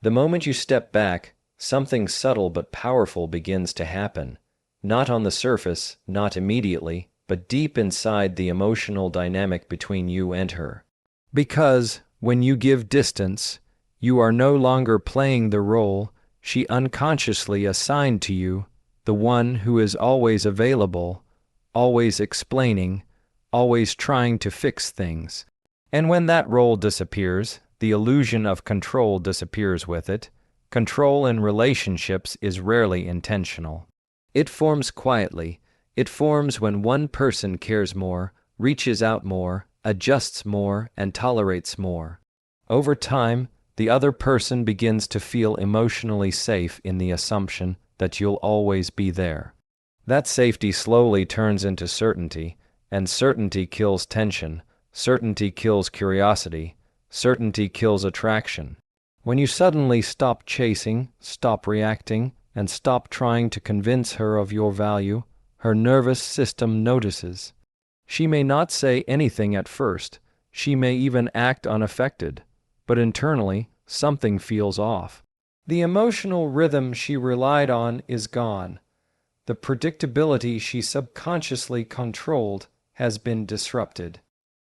The moment you step back, something subtle but powerful begins to happen. Not on the surface, not immediately, but deep inside the emotional dynamic between you and her. Because, when you give distance, you are no longer playing the role she unconsciously assigned to you, the one who is always available, always explaining, always trying to fix things. And when that role disappears, the illusion of control disappears with it. Control in relationships is rarely intentional. It forms quietly. It forms when one person cares more, reaches out more, adjusts more, and tolerates more. Over time, the other person begins to feel emotionally safe in the assumption that you'll always be there. That safety slowly turns into certainty, and certainty kills tension, certainty kills curiosity, certainty kills attraction. When you suddenly stop chasing, stop reacting, and stop trying to convince her of your value, her nervous system notices. She may not say anything at first, she may even act unaffected, but internally, something feels off. The emotional rhythm she relied on is gone. The predictability she subconsciously controlled has been disrupted.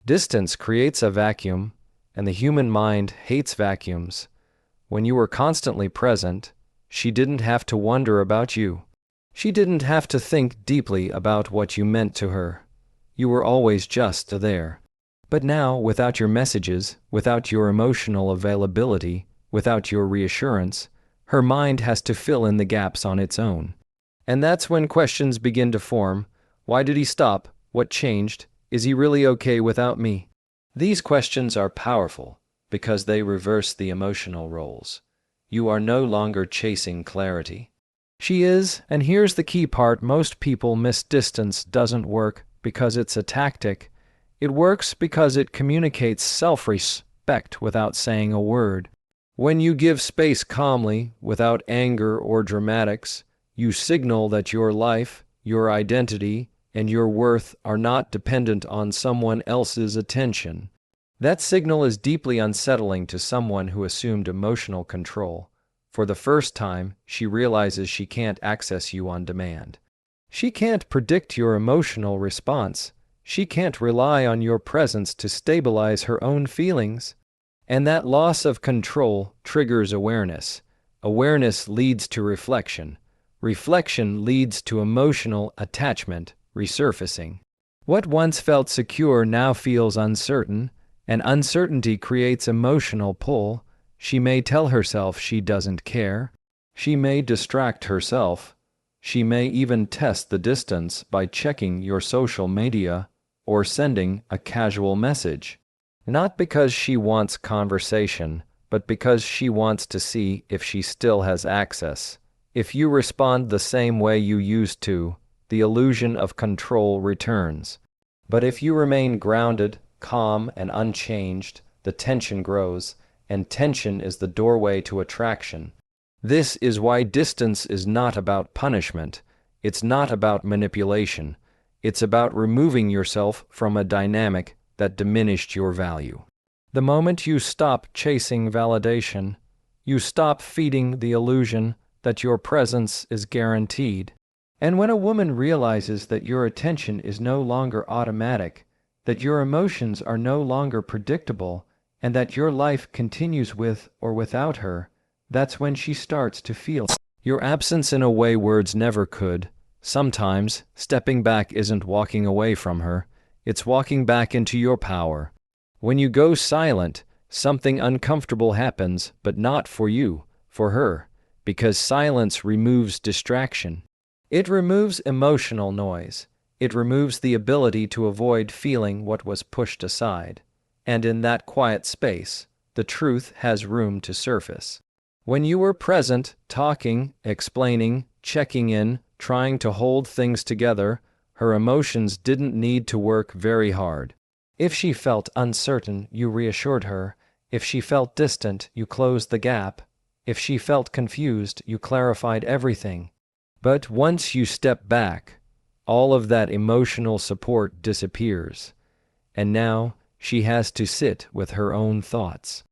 Distance creates a vacuum, and the human mind hates vacuums. When you were constantly present, she didn't have to wonder about you. She didn't have to think deeply about what you meant to her. You were always just there. But now, without your messages, without your emotional availability, without your reassurance, her mind has to fill in the gaps on its own. And that's when questions begin to form. Why did he stop? What changed? Is he really okay without me? These questions are powerful because they reverse the emotional roles. You are no longer chasing clarity. She is, and here's the key part most people miss: distance doesn't work because it's a tactic. It works because it communicates self-respect without saying a word. When you give space calmly, without anger or dramatics, you signal that your life, your identity, and your worth are not dependent on someone else's attention. That signal is deeply unsettling to someone who assumed emotional control. For the first time, she realizes she can't access you on demand. She can't predict your emotional response. She can't rely on your presence to stabilize her own feelings. And that loss of control triggers awareness. Awareness leads to reflection. Reflection leads to emotional attachment resurfacing. What once felt secure now feels uncertain, and uncertainty creates emotional pull. She may tell herself she doesn't care. She may distract herself. She may even test the distance by checking your social media or sending a casual message. Not because she wants conversation, but because she wants to see if she still has access. If you respond the same way you used to, the illusion of control returns. But if you remain grounded, calm, and unchanged, the tension grows, and tension is the doorway to attraction. This is why distance is not about punishment. It's not about manipulation. It's about removing yourself from a dynamic that diminished your value. The moment you stop chasing validation, you stop feeding the illusion that your presence is guaranteed. And when a woman realizes that your attention is no longer automatic, that your emotions are no longer predictable, and that your life continues with or without her, that's when she starts to feel your absence in a way words never could. Sometimes, stepping back isn't walking away from her, it's walking back into your power. When you go silent, something uncomfortable happens, but not for you, for her, because silence removes distraction. It removes emotional noise. It removes the ability to avoid feeling what was pushed aside. And in that quiet space, the truth has room to surface. When you were present, talking, explaining, checking in, trying to hold things together, her emotions didn't need to work very hard. If she felt uncertain, you reassured her. If she felt distant, you closed the gap. If she felt confused, you clarified everything. But once you step back, all of that emotional support disappears. And now she has to sit with her own thoughts.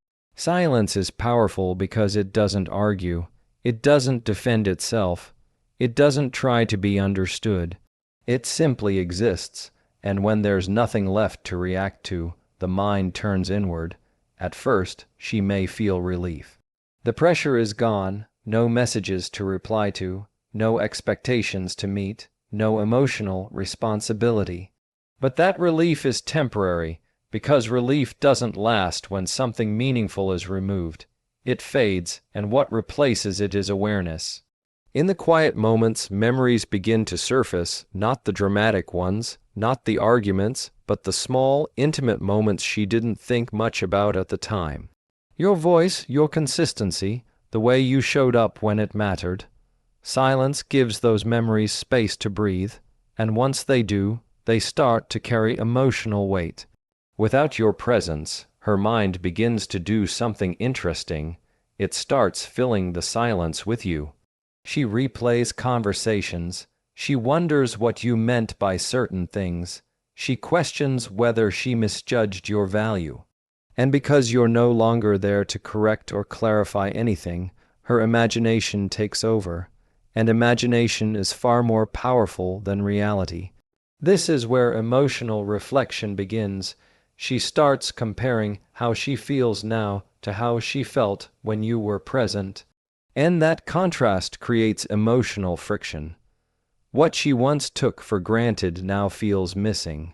Silence is powerful because it doesn't argue, it doesn't defend itself, it doesn't try to be understood. It simply exists, and when there's nothing left to react to, the mind turns inward. At first, she may feel relief. The pressure is gone, no messages to reply to, no expectations to meet, no emotional responsibility. But that relief is temporary, because relief doesn't last when something meaningful is removed. It fades, and what replaces it is awareness. In the quiet moments, memories begin to surface, not the dramatic ones, not the arguments, but the small, intimate moments she didn't think much about at the time. Your voice, your consistency, the way you showed up when it mattered. Silence gives those memories space to breathe, and once they do, they start to carry emotional weight. Without your presence, her mind begins to do something interesting. It starts filling the silence with you. She replays conversations. She wonders what you meant by certain things. She questions whether she misjudged your value. And because you're no longer there to correct or clarify anything, her imagination takes over. And imagination is far more powerful than reality. This is where emotional reflection begins. She starts comparing how she feels now to how she felt when you were present. And that contrast creates emotional friction. What she once took for granted now feels missing.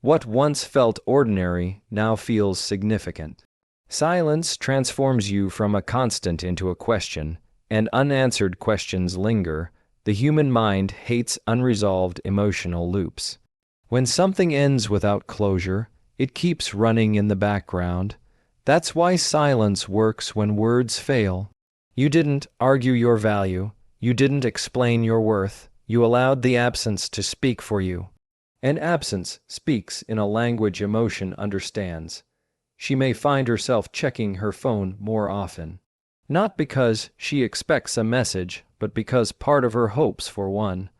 What once felt ordinary now feels significant. Silence transforms you from a constant into a question, and unanswered questions linger. The human mind hates unresolved emotional loops. When something ends without closure, it keeps running in the background. That's why silence works when words fail. You didn't argue your value. You didn't explain your worth. You allowed the absence to speak for you. And absence speaks in a language emotion understands. She may find herself checking her phone more often. Not because she expects a message, but because part of her hopes for one.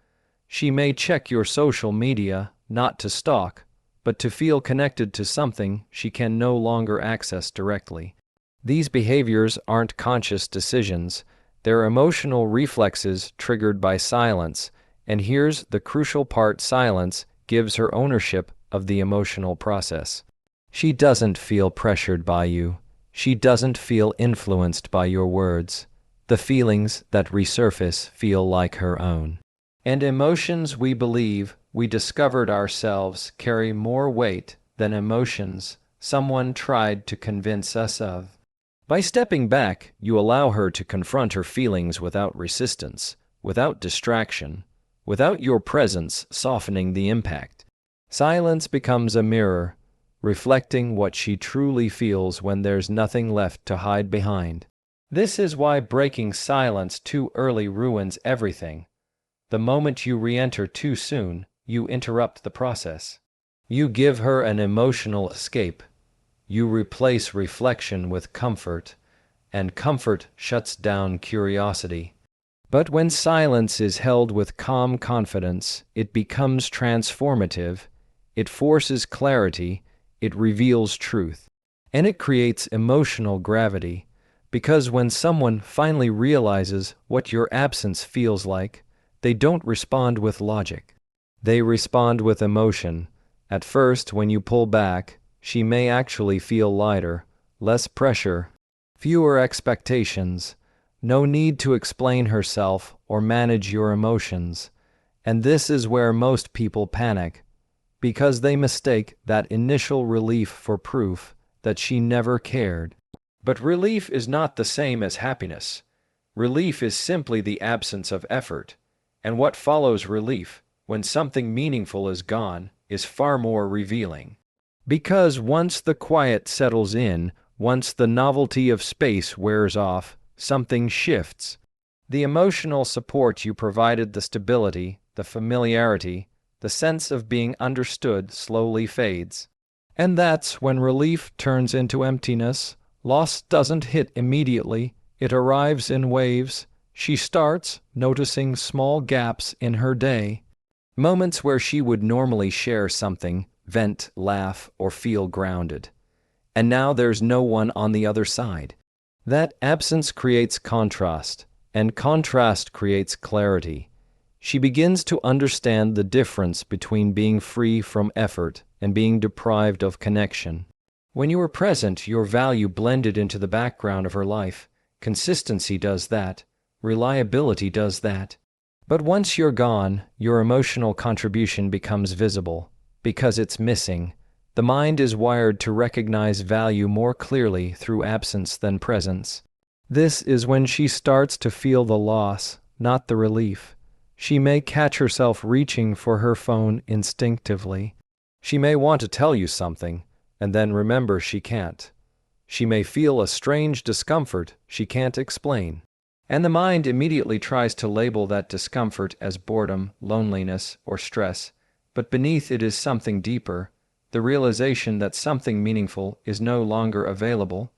She may check your social media, not to stalk, but to feel connected to something she can no longer access directly. These behaviors aren't conscious decisions. They're emotional reflexes triggered by silence. And here's the crucial part: silence gives her ownership of the emotional process. She doesn't feel pressured by you. She doesn't feel influenced by your words. The feelings that resurface feel like her own. And emotions we believe we discovered ourselves carry more weight than emotions someone tried to convince us of. By stepping back, you allow her to confront her feelings without resistance, without distraction, without your presence softening the impact. Silence becomes a mirror, reflecting what she truly feels when there's nothing left to hide behind. This is why breaking silence too early ruins everything. The moment you re-enter too soon, you interrupt the process. You give her an emotional escape. You replace reflection with comfort, and comfort shuts down curiosity. But when silence is held with calm confidence, it becomes transformative. It forces clarity, it reveals truth, and it creates emotional gravity. Because when someone finally realizes what your absence feels like, they don't respond with logic. They respond with emotion. At first, when you pull back, she may actually feel lighter, less pressure, fewer expectations, no need to explain herself or manage your emotions. And this is where most people panic, because they mistake that initial relief for proof that she never cared. But relief is not the same as happiness. Relief is simply the absence of effort. And what follows relief, when something meaningful is gone, is far more revealing. Because once the quiet settles in, once the novelty of space wears off, something shifts. The emotional support you provided, the stability, the familiarity, the sense of being understood slowly fades. And that's when relief turns into emptiness. Loss doesn't hit immediately. It arrives in waves. She starts noticing small gaps in her day, moments where she would normally share something, vent, laugh, or feel grounded. and now there's no one on the other side. That absence creates contrast, and contrast creates clarity. She begins to understand the difference between being free from effort and being deprived of connection. When you were present, your value blended into the background of her life. Consistency does that. Reliability does that. But once you're gone, your emotional contribution becomes visible. Because it's missing, the mind is wired to recognize value more clearly through absence than presence. This is when she starts to feel the loss, not the relief. She may catch herself reaching for her phone instinctively. She may want to tell you something, and then remember she can't. She may feel a strange discomfort she can't explain. And the mind immediately tries to label that discomfort as boredom, loneliness, or stress, but beneath it is something deeper, the realization that something meaningful is no longer available.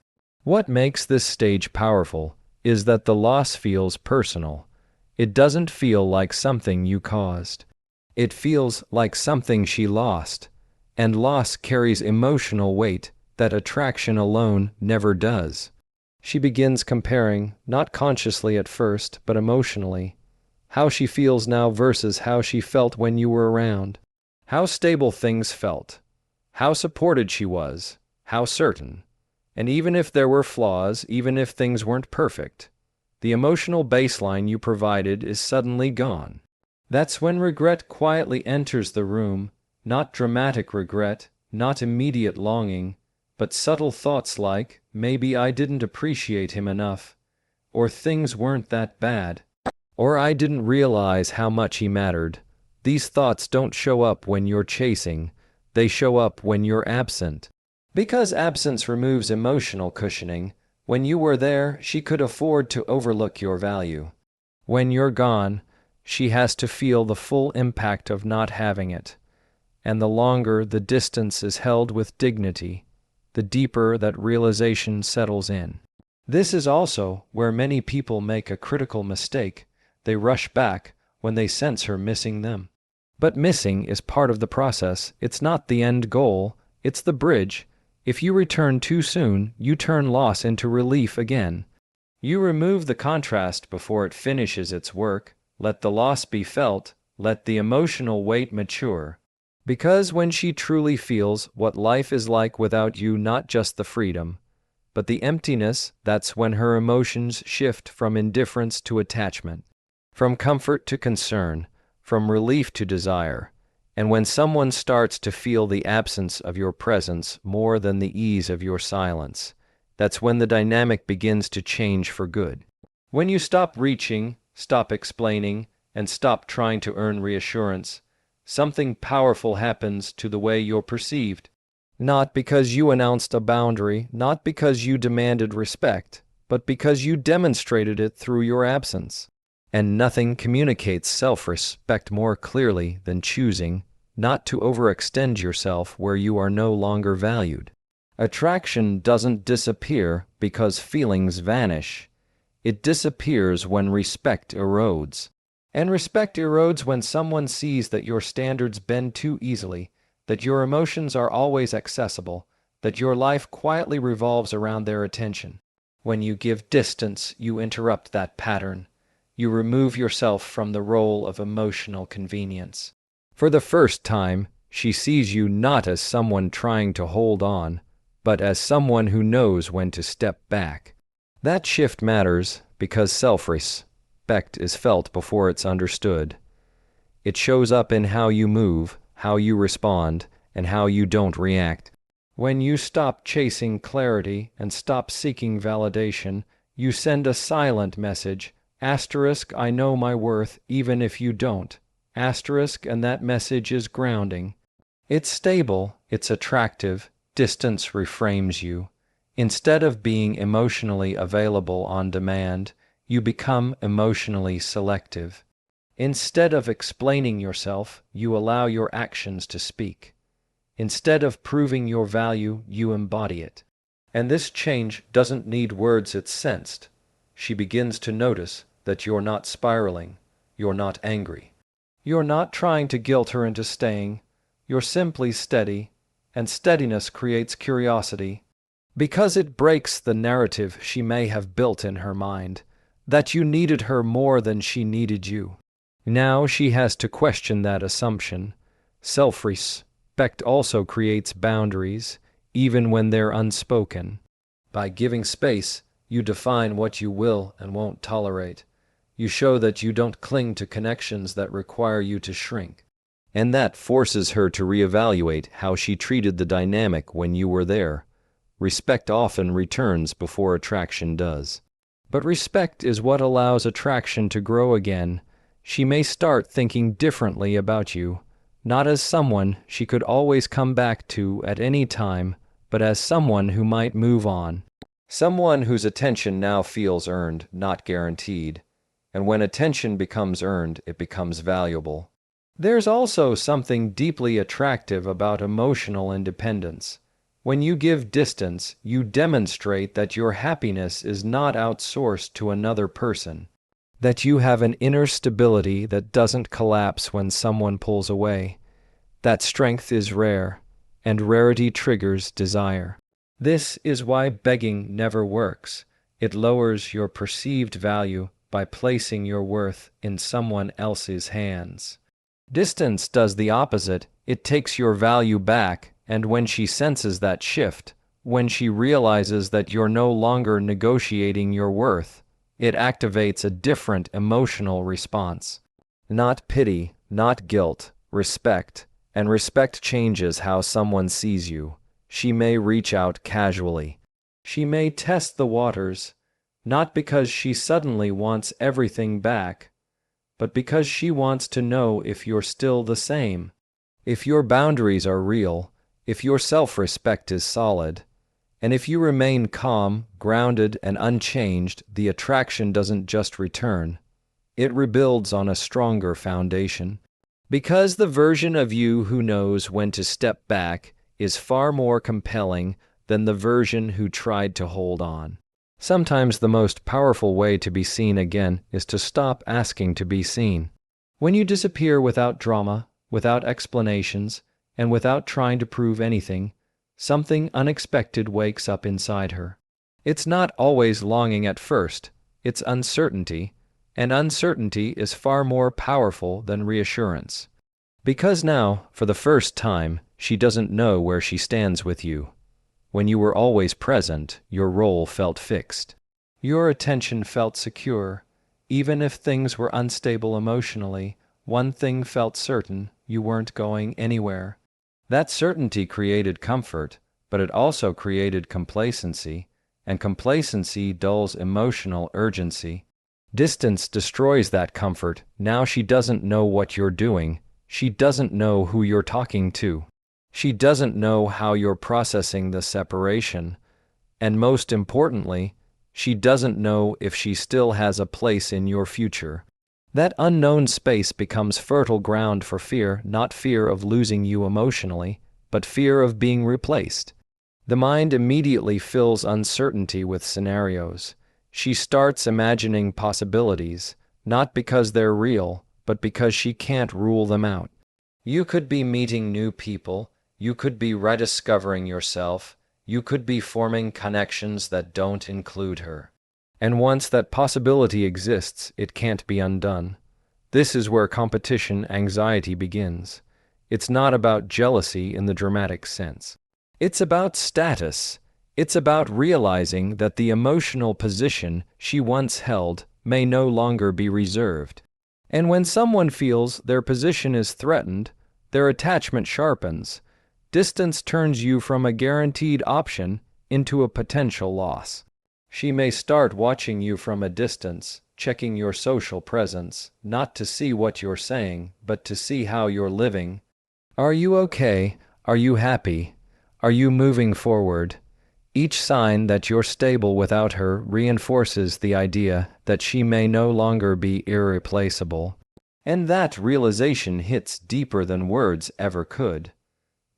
What makes this stage powerful is that the loss feels personal. It doesn't feel like something you caused. It feels like something she lost, and loss carries emotional weight that attraction alone never does. She begins comparing, not consciously at first, but emotionally, how she feels now versus how she felt when you were around, how stable things felt, how supported she was, how certain. And even if there were flaws, even if things weren't perfect, the emotional baseline you provided is suddenly gone. That's when regret quietly enters the room, not dramatic regret, not immediate longing, but subtle thoughts like, maybe I didn't appreciate him enough, or things weren't that bad, or I didn't realize how much he mattered. These thoughts don't show up when you're chasing, they show up when you're absent. Because absence removes emotional cushioning, when you were there, she could afford to overlook your value. When you're gone, she has to feel the full impact of not having it. And the longer the distance is held with dignity, the deeper that realization settles in. This is also where many people make a critical mistake. They rush back when they sense her missing them. But missing is part of the process. It's not the end goal, it's the bridge. If you return too soon, you turn loss into relief again. You remove the contrast before it finishes its work. Let the loss be felt. Let the emotional weight mature. Because when she truly feels what life is like without you, not just the freedom, but the emptiness, that's when her emotions shift from indifference to attachment, from comfort to concern, from relief to desire. And when someone starts to feel the absence of your presence more than the ease of your silence, that's when the dynamic begins to change for good. When you stop reaching, stop explaining, and stop trying to earn reassurance, something powerful happens to the way you're perceived. Not because you announced a boundary, not because you demanded respect, but because you demonstrated it through your absence. And nothing communicates self-respect more clearly than choosing not to overextend yourself where you are no longer valued. Attraction doesn't disappear because feelings vanish. It disappears when respect erodes. And respect erodes when someone sees that your standards bend too easily, that your emotions are always accessible, that your life quietly revolves around their attention. When you give distance, you interrupt that pattern. You remove yourself from the role of emotional convenience. For the first time, she sees you not as someone trying to hold on, but as someone who knows when to step back. That shift matters because self-respect is felt before it's understood. It shows up in how you move, how you respond, and how you don't react. When you stop chasing clarity and stop seeking validation, you send a silent message. Asterisk, I know my worth, even if you don't. Asterisk, and that message is grounding. It's stable, it's attractive, distance reframes you. Instead of being emotionally available on demand, you become emotionally selective. Instead of explaining yourself, you allow your actions to speak. Instead of proving your value, you embody it. And this change doesn't need words, it's sensed. She begins to notice that you're not spiraling, you're not angry. You're not trying to guilt her into staying, you're simply steady, and steadiness creates curiosity, because it breaks the narrative she may have built in her mind, that you needed her more than she needed you. Now she has to question that assumption. Self-respect also creates boundaries, even when they're unspoken. By giving space, you define what you will and won't tolerate. You show that you don't cling to connections that require you to shrink. And that forces her to reevaluate how she treated the dynamic when you were there. Respect often returns before attraction does. But respect is what allows attraction to grow again. She may start thinking differently about you, not as someone she could always come back to at any time, but as someone who might move on. Someone whose attention now feels earned, not guaranteed. And when attention becomes earned, it becomes valuable. There's also something deeply attractive about emotional independence. When you give distance, you demonstrate that your happiness is not outsourced to another person, that you have an inner stability that doesn't collapse when someone pulls away. That strength is rare, and rarity triggers desire. This is why begging never works. It lowers your perceived value by placing your worth in someone else's hands. Distance does the opposite. It takes your value back, and when she senses that shift, when she realizes that you're no longer negotiating your worth, it activates a different emotional response. Not pity, not guilt, respect. And respect changes how someone sees you. She may reach out casually. She may test the waters, not because she suddenly wants everything back, but because she wants to know if you're still the same, if your boundaries are real, if your self-respect is solid, and if you remain calm, grounded, and unchanged. The attraction doesn't just return. It rebuilds on a stronger foundation. Because the version of you who knows when to step back is far more compelling than the version who tried to hold on. Sometimes the most powerful way to be seen again is to stop asking to be seen. When you disappear without drama, without explanations, and without trying to prove anything, something unexpected wakes up inside her. It's not always longing at first, it's uncertainty, and uncertainty is far more powerful than reassurance. Because now, for the first time, she doesn't know where she stands with you. When you were always present, your role felt fixed. Your attention felt secure. Even if things were unstable emotionally, one thing felt certain: you weren't going anywhere. That certainty created comfort, but it also created complacency, and complacency dulls emotional urgency. Distance destroys that comfort. Now she doesn't know what you're doing. She doesn't know who you're talking to. She doesn't know how you're processing the separation. And most importantly, she doesn't know if she still has a place in your future. That unknown space becomes fertile ground for fear, not fear of losing you emotionally, but fear of being replaced. The mind immediately fills uncertainty with scenarios. She starts imagining possibilities, not because they're real, but because she can't rule them out. You could be meeting new people. You could be rediscovering yourself. You could be forming connections that don't include her. And once that possibility exists, it can't be undone. This is where competition anxiety begins. It's not about jealousy in the dramatic sense. It's about status. It's about realizing that the emotional position she once held may no longer be reserved. And when someone feels their position is threatened, their attachment sharpens. Distance turns you from a guaranteed option into a potential loss. She may start watching you from a distance, checking your social presence, not to see what you're saying, but to see how you're living. Are you okay? Are you happy? Are you moving forward? Each sign that you're stable without her reinforces the idea that she may no longer be irreplaceable. And that realization hits deeper than words ever could.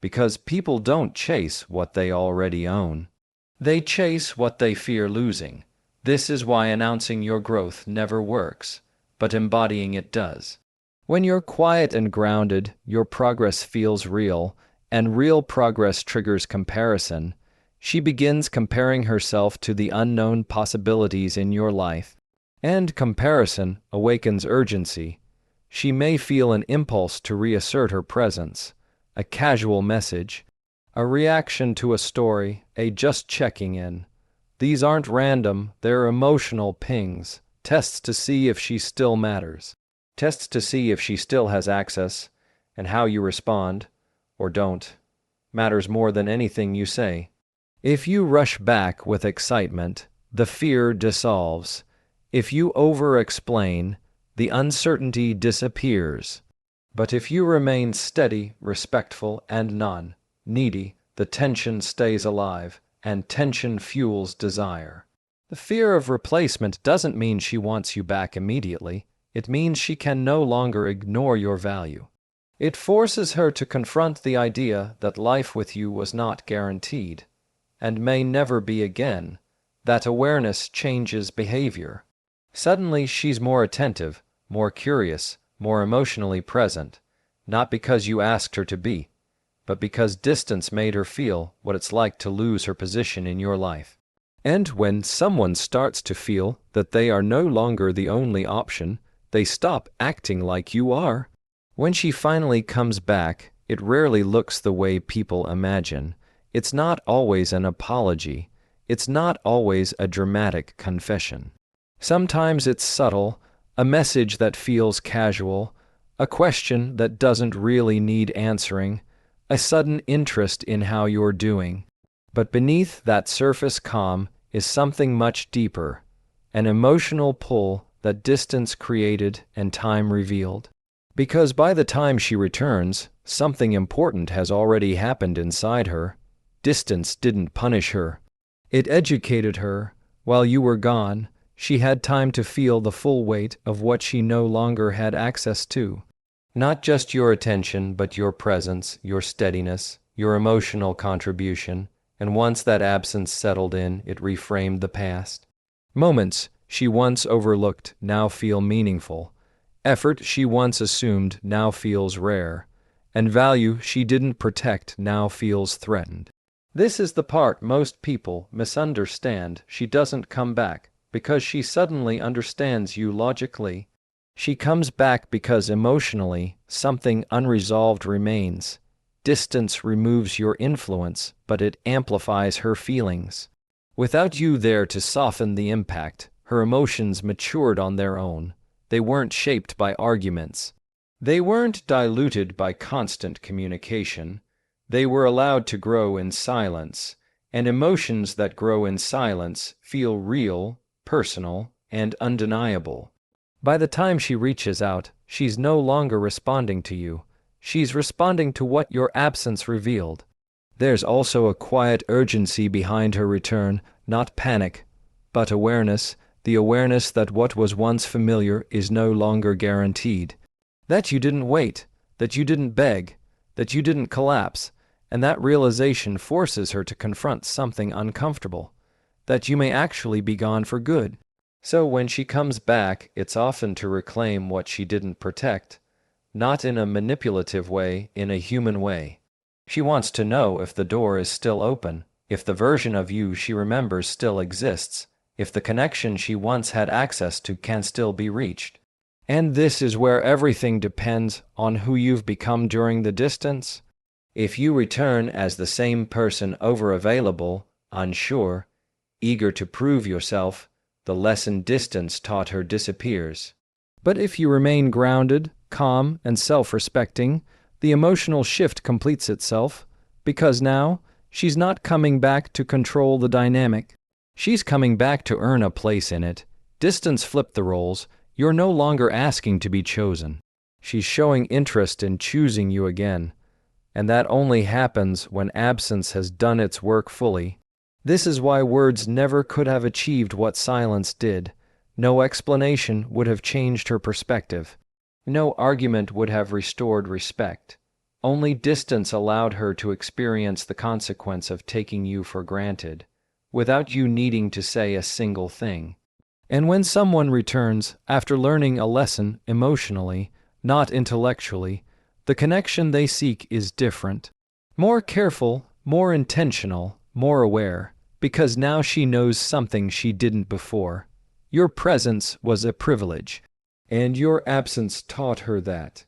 Because people don't chase what they already own. They chase what they fear losing. This is why announcing your growth never works, but embodying it does. When you're quiet and grounded, your progress feels real, and real progress triggers comparison. She begins comparing herself to the unknown possibilities in your life. And comparison awakens urgency. She may feel an impulse to reassert her presence, a casual message, a reaction to a story, a just checking in. These aren't random, they're emotional pings, tests to see if she still matters. Tests to see if she still has access, and how you respond, or don't, matters more than anything you say. If you rush back with excitement, the fear dissolves. If you over-explain, the uncertainty disappears. But if you remain steady, respectful, and non-needy, the tension stays alive, and tension fuels desire. The fear of replacement doesn't mean she wants you back immediately. It means she can no longer ignore your value. It forces her to confront the idea that life with you was not guaranteed, and may never be again. That awareness changes behavior. Suddenly she's more attentive, more curious, more emotionally present, not because you asked her to be, but because distance made her feel what it's like to lose her position in your life. And when someone starts to feel that they are no longer the only option, they stop acting like you are. When she finally comes back, it rarely looks the way people imagine. It's not always an apology. It's not always a dramatic confession. Sometimes it's subtle, a message that feels casual, a question that doesn't really need answering, a sudden interest in how you're doing. But beneath that surface calm is something much deeper, an emotional pull that distance created and time revealed. Because by the time she returns, something important has already happened inside her. Distance didn't punish her. It educated her. While you were gone, she had time to feel the full weight of what she no longer had access to. Not just your attention, but your presence, your steadiness, your emotional contribution. And once that absence settled in, it reframed the past. Moments she once overlooked now feel meaningful. Effort she once assumed now feels rare. And value she didn't protect now feels threatened. This is the part most people misunderstand. She doesn't come back because she suddenly understands you logically. She comes back because emotionally something unresolved remains. Distance removes your influence, but it amplifies her feelings. Without you there to soften the impact, her emotions matured on their own. They weren't shaped by arguments. They weren't diluted by constant communication. They were allowed to grow in silence, and emotions that grow in silence feel real, personal, and undeniable. By the time she reaches out, she's no longer responding to you. She's responding to what your absence revealed. There's also a quiet urgency behind her return, not panic, but awareness, the awareness that what was once familiar is no longer guaranteed. That you didn't wait, that you didn't beg, that you didn't collapse, and that realization forces her to confront something uncomfortable, that you may actually be gone for good. So when she comes back, it's often to reclaim what she didn't protect, not in a manipulative way, in a human way. She wants to know if the door is still open, if the version of you she remembers still exists, if the connection she once had access to can still be reached. And this is where everything depends on who you've become during the distance. If you return as the same person over-available, unsure, eager to prove yourself, the lesson distance taught her disappears. But if you remain grounded, calm, and self-respecting, the emotional shift completes itself, because now she's not coming back to control the dynamic. She's coming back to earn a place in it. Distance flipped the roles. You're no longer asking to be chosen. She's showing interest in choosing you again. And that only happens when absence has done its work fully. This is why words never could have achieved what silence did. No explanation would have changed her perspective. No argument would have restored respect. Only distance allowed her to experience the consequence of taking you for granted, without you needing to say a single thing. And when someone returns after learning a lesson emotionally, not intellectually, the connection they seek is different. More careful, more intentional, more aware, because now she knows something she didn't before. Your presence was a privilege, and your absence taught her that.